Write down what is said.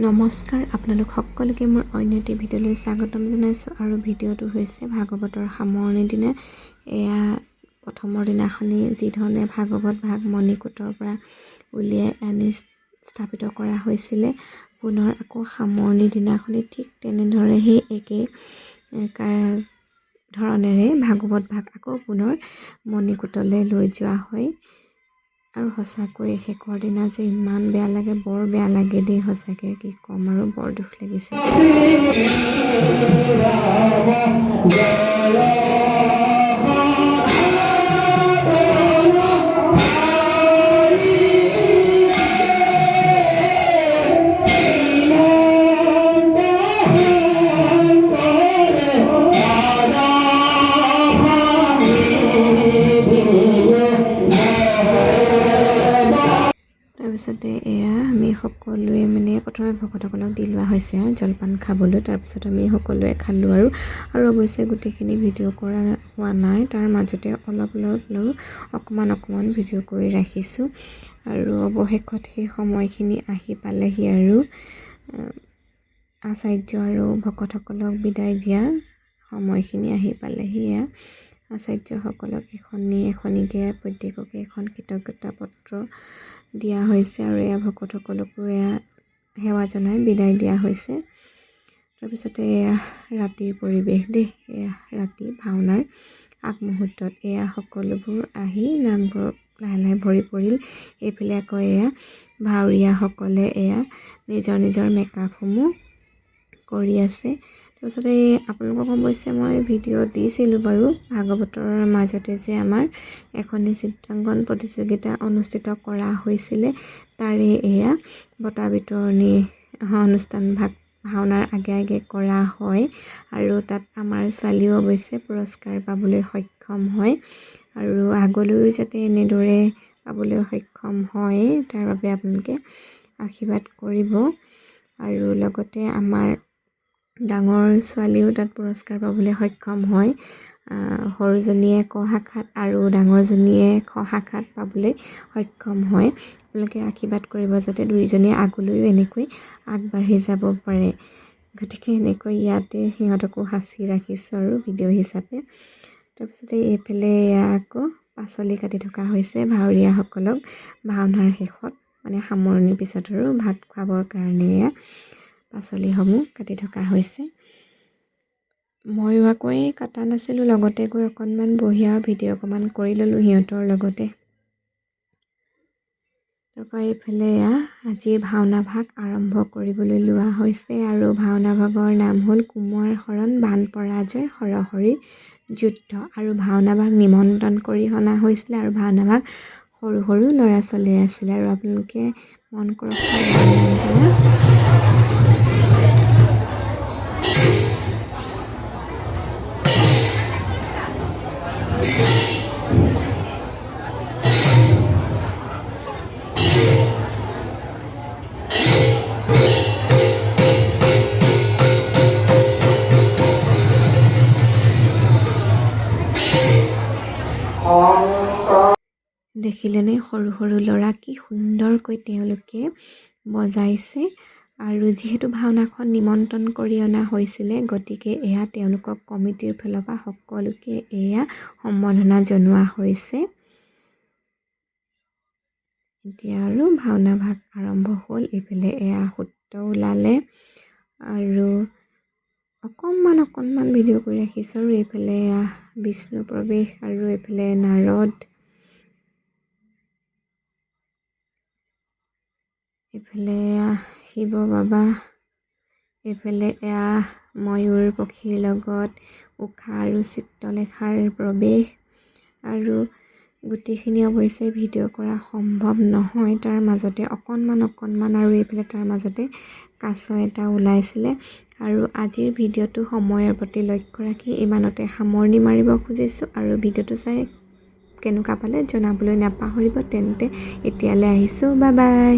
নমস্কাৰ, আপোনালোক সকলোকে মোৰ অন্য এটি ভিডিঅ'লৈ স্বাগতম জনাইছোঁ আৰু ভিডিঅ'টো হৈছে ভাগৱতৰ সামৰণিৰ দিনা। এয়া প্ৰথমৰ দিনাখনি যি ধৰণে ভাগৱত ভাগ মণিকূটৰ পৰা উলিয়াই আনি স্থাপিত কৰা হৈছিলে, পুনৰ আকৌ সামৰণিৰ দিনাখনি ঠিক তেনেদৰে সেই একেই ধৰণেৰে ভাগৱত ভাগ আকৌ পুনৰ মণিকূটলৈ লৈ যোৱা হয়। আৰু সঁচাকৈ শেষৰ দিনা যে ইমান বেয়া লাগে, বৰ বেয়া লাগে দেই, সঁচাকৈ কি ক'ম আৰু বৰ দুখ লাগিছে। তাৰপিছতে এয়া আমি সকলোৱে প্ৰথমে ভকতসকলক দি লোৱা হৈছে আৰু জলপান খাবলৈ। তাৰপিছত আমি সকলোৱে খালোঁ আৰু অৱশ্যে গোটেইখিনি ভিডিঅ' কৰা হোৱা নাই, তাৰ মাজতে অলপ অকণমান ভিডিঅ' কৰি ৰাখিছোঁ। আৰু অৱশেষত সেই সময়খিনি আহি পালেহি আৰু আচাৰ্য আৰু ভকতসকলক বিদায় দিয়া সময়খিনি আহি পালেহি। এয়া আচাৰ্যসকলক এখনিকে প্ৰত্যেককে এখন কৃতজ্ঞতা পত্ৰ দিয়া হৈছে আৰু এয়া ভকতসকলকো এয়া সেৱা জনাই বিদায় দিয়া হৈছে। তাৰপিছতে এয়া ৰাতিৰ পৰিৱেশ দেই, এয়া ৰাতি ভাওনাৰ আগমুহূৰ্তত এয়া সকলোবোৰ আহি নামঘৰ লাহে ভৰি পৰিল। এইফালে আকৌ এয়া ভাৱৰীয়াসকলে এয়া নিজৰ মেকআপসমূহ কৰি আছে। তাৰপিছতে আপোনালোকক অৱশ্যে মই ভিডিঅ' দিছিলোঁ বাৰু, ভাগৱতৰ মাজতে যে আমাৰ এখনি চিত্ৰাংকন প্ৰতিযোগিতা অনুষ্ঠিত কৰা হৈছিলে, তাৰে এয়া বঁটা বিতৰণী অনুষ্ঠান ভাওনাৰ আগে কৰা হয় আৰু তাত আমাৰ ছোৱালীও অৱশ্যে পুৰস্কাৰ পাবলৈ সক্ষম হয় আৰু আগলৈও যাতে এনেদৰে পাবলৈ সক্ষম হয় তাৰ বাবে আপোনালোকে আশীৰ্বাদ কৰিব। আৰু লগতে আমাৰ ডাঙৰ ছোৱালীও তাত পুৰস্কাৰ পাবলৈ সক্ষম হয়, সৰুজনীয়ে ক শাখাত আৰু ডাঙৰজনীয়ে খ শাখাত পাবলৈ সক্ষম হয়। আপোনালোকে আশীৰ্বাদ কৰিব যাতে দুইজনীয়ে আগলৈও এনেকৈ আগবাঢ়ি যাব পাৰে। গতিকে এনেকৈ ইয়াতে সিহঁতকো সাঁচি ৰাখিছোঁ আৰু ভিডিঅ' হিচাপে। তাৰপিছতে এইফালে এয়া আকৌ পাচলি কাটি থকা হৈছে ভাৱৰীয়াসকলক ভাওনাৰ শেষত, সামৰণিৰ পিছত আৰু ভাত খুৱাবৰ কাৰণে এয়া পাচলিসমূহ কাটি থকা হৈছে। ময়ো আকৌ কটা নাছিলোঁ, লগতে গৈ অকণমান বহি আৰু ভিডিঅ' অকণমান কৰি ল'লোঁ সিহঁতৰ লগতে। তাৰপৰা এইফালে এয়া আজিৰ ভাওনা ভাগ আৰম্ভ কৰিবলৈ লোৱা হৈছে আৰু ভাওনা ভাগৰ নাম হ'ল কোমোৱাৰ শৰণ বান পৰাজয় সৰসৰীৰ যুদ্ধ। আৰু ভাওনা ভাগ নিমন্ত্ৰণ কৰি অনা হৈছিলে আৰু ভাওনা ভাগ সৰু ল'ৰা ছোৱালীৰ আছিলে। আৰু আপোনালোকে মন কৰক দেখিলেনে সৰু ল'ৰা কি সুন্দৰকৈ তেওঁলোকে বজাইছে। আৰু যিহেতু ভাওনাখন নিমন্ত্ৰণ কৰি অনা হৈছিলে, গতিকে এয়া তেওঁলোকক কমিটিৰ ফালৰ পৰা সকলোকে এয়া সম্বৰ্ধনা জনোৱা হৈছে। এতিয়া আৰু ভাওনা ভাগ আৰম্ভ হ'ল। এইফালে এয়া সূত্ৰ ওলালে আৰু অকণমান ভিডিঅ' কৰি ৰাখিছোঁ। আৰু এইফালে এয়া বিষ্ণু প্ৰৱেশ আৰু এইফালে নাৰদ, এইফালে এয়া শিৱ বাবা, এইফালে এয়া ময়ূৰ পক্ষীৰ লগত উষা আৰু চিত্ৰলেখাৰ প্ৰৱেশ। আৰু গোটেইখিনি অৱশ্যে ভিডিঅ' কৰা সম্ভৱ নহয়, তাৰ মাজতে অকণমান আৰু এইফালে তাৰ মাজতে কাছ এটা ওলাইছিলে। আৰু আজিৰ ভিডিঅ'টো সময়ৰ প্ৰতি লক্ষ্য ৰাখি ইমানতে সামৰণি মাৰিব খুজিছোঁ। আৰু ভিডিঅ'টো চাই কেনেকুৱা পালে জনাবলৈ নাপাহৰিব। তেন্তে এতিয়ালৈ আহিছোঁ, বাই বাই।